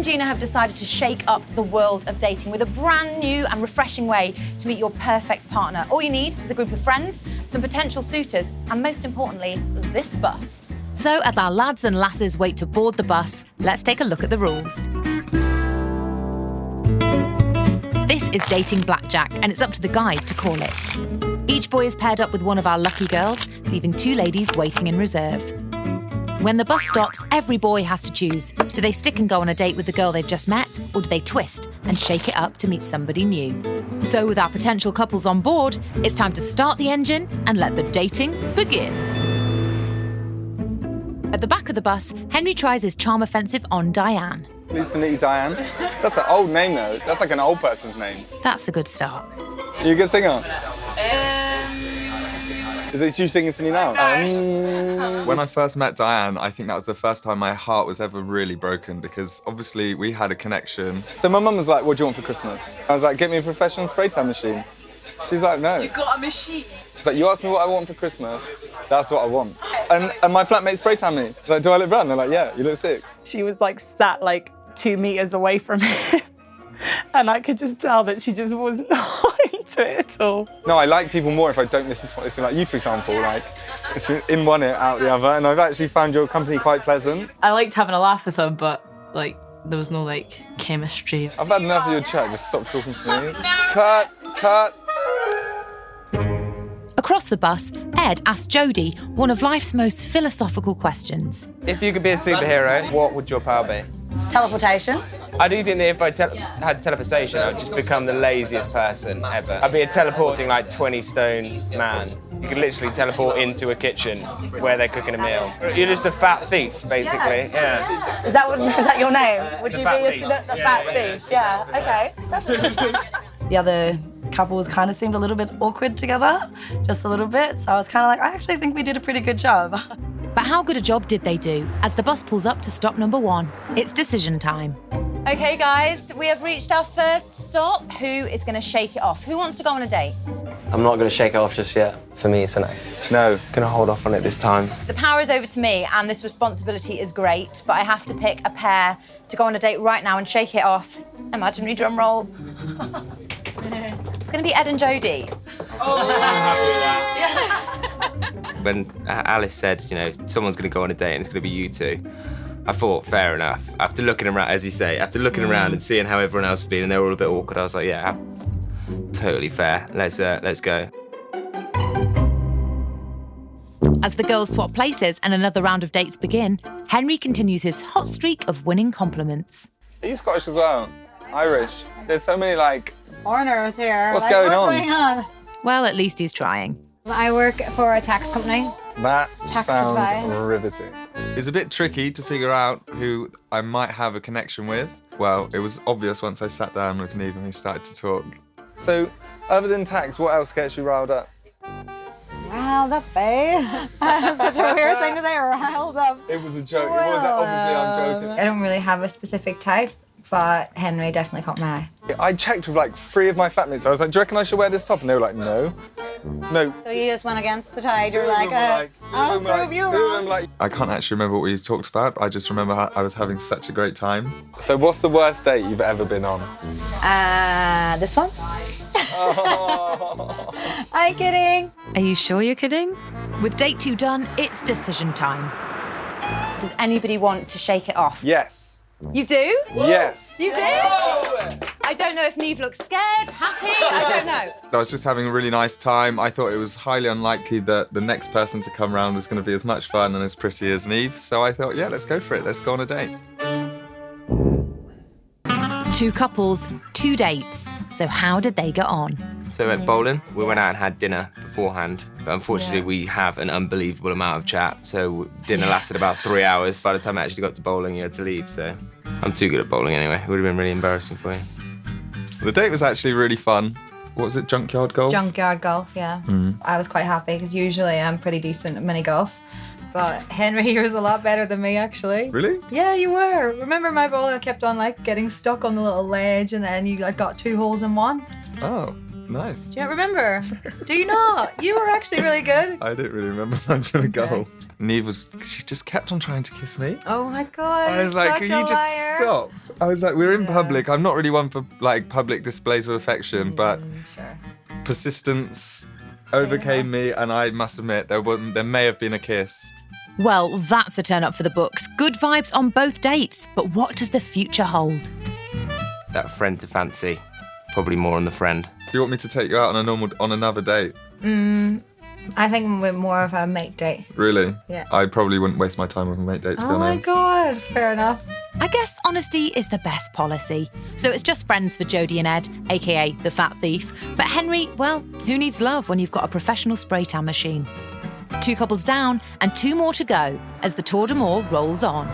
Orangina have decided to shake up the world of dating with a brand new and refreshing way to meet your perfect partner. All you need is a group of friends, some potential suitors, and most importantly, this bus. So as our lads and lasses wait to board the bus, let's take a look at the rules. This is dating blackjack, and it's up to the guys to call it. Each boy is paired up with one of our lucky girls, leaving 2 ladies waiting in reserve. When the bus stops, every boy has to choose. Do they stick and go on a date with the girl they've just met, or do they twist and shake it up to meet somebody new? So with our potential couples on board, it's time to start the engine and let the dating begin. At the back of the bus, Henry tries his charm offensive on Diane. Pleased to meet you, Diane. That's an old name, though. That's like an old person's name. That's a good start. Are you a good singer? Is it you singing to me now? When I first met Diane, I think that was the first time my heart was ever really broken because obviously we had a connection. So my mum was like, what do you want for Christmas? I was like, get me a professional spray tan machine. She's like, no. You got a machine? It's like, you asked me what I want for Christmas, that's what I want. And my flatmate spray tan me. Like, do I look brown? They're like, yeah, you look sick. She was like sat like 2 meters away from him. And I could just tell that she just was not into it at all. No, I like people more if I don't listen to what they say. Like you, for example, like, it's in one ear, out the other, and I've actually found your company quite pleasant. I liked having a laugh with him, but like there was no like chemistry. I've had enough of your chat, just stop talking to me. Cut, cut. Across the bus, Ed asked Jodie one of life's most philosophical questions. If you could be a superhero, what would your power be? Teleportation. I do think that if I had teleportation, I'd just become the laziest person ever. I'd be a teleporting, like, 20-stone man. You could literally teleport into a kitchen where they're cooking a meal. You're just a fat thief, basically. Yeah. Is that your name? Would you be the fat yeah. thief? Yeah. Okay. That's good. The other couples kind of seemed a little bit awkward together, just a little bit. So I was kind of like, I actually think we did a pretty good job. But how good a job did they do? As the bus pulls up to stop number 1, it's decision time. Okay, guys, we have reached our first stop. Who is going to shake it off? Who wants to go on a date? I'm not going to shake it off just yet. For me, it's a no. No. Gonna hold off on it this time. The power is over to me, and this responsibility is great, but I have to pick a pair to go on a date right now and shake it off. Imaginary drum roll. It's going to be Ed and Jodie. I'm happy with that. When Alice said, you know, someone's going to go on a date and it's going to be you two, I thought, fair enough. After looking around, as you say, after looking around and seeing how everyone else was being, and they were all a bit awkward, I was like, yeah, totally fair. Let's go. As the girls swap places and another round of dates begin, Henry continues his hot streak of winning compliments. Are you Scottish as well? Irish? There's so many, like... Foreigners here. What's going Well, at least he's trying. I work for a tax company. That Tax sounds advice. riveting. It's a bit tricky to figure out who I might have a connection with. Well, it was obvious once I sat down with Neve and we started to talk. So, other than tax, what else gets you riled up? Riled up, babe. That's such a weird thing to say, riled up. It was a joke. It was obviously I'm joking. I don't really have a specific type, but Henry definitely caught my eye. I checked with like 3 of my flatmates. I was like, do you reckon I should wear this top? And they were like, no. No. So you just went against the tide. You're Two of like, them I'll were prove you two of wrong. them like... I can't actually remember what we talked about. I just remember how I was having such a great time. So what's the worst date you've ever been on? This one? I'm kidding. Are you sure you're kidding? With date 2 done, it's decision time. Does anybody want to shake it off? Yes. You do? Yes. You do? I don't know if Neve looks scared, happy, I don't know. I was just having a really nice time. I thought it was highly unlikely that the next person to come round was going to be as much fun and as pretty as Neve. So I thought, yeah, let's go for it. Let's go on a date. 2 couples, 2 dates. So how did they get on? So we went bowling. We went out and had dinner beforehand. But unfortunately, we have an unbelievable amount of chat. So dinner lasted about 3 hours. By the time I actually got to bowling, you had to leave. So I'm too good at bowling anyway. It would have been really embarrassing for you. The date was actually really fun. What was it, junkyard golf? Junkyard golf, yeah. I was quite happy because usually I'm pretty decent at mini golf. But Henry, you was a lot better than me, actually. Really? Yeah, you were. Remember my ball? I kept on like getting stuck on the little ledge, and then you like got 2 holes in one. Oh. Nice. Do you not remember? Do you not? You were actually really good. I didn't really remember much of the goal. Neve she just kept on trying to kiss me. Oh my God. I was like, such can a you just liar. stop? I was like, we're in public. I'm not really one for like public displays of affection, but Sure. persistence overcame me, and I must admit there may have been a kiss. Well, that's a turn up for the books. Good vibes on both dates. But what does the future hold? That friend to fancy. Probably more on the friend. Do you want me to take you out on another date? I think we're more of a mate date. Really? Yeah. I probably wouldn't waste my time with a mate date, to be Oh my honest. God, fair enough. I guess honesty is the best policy. So it's just friends for Jodie and Ed, aka the Fat Thief. But Henry, well, who needs love when you've got a professional spray tan machine? 2 couples down and 2 more to go as the Tour de More rolls on.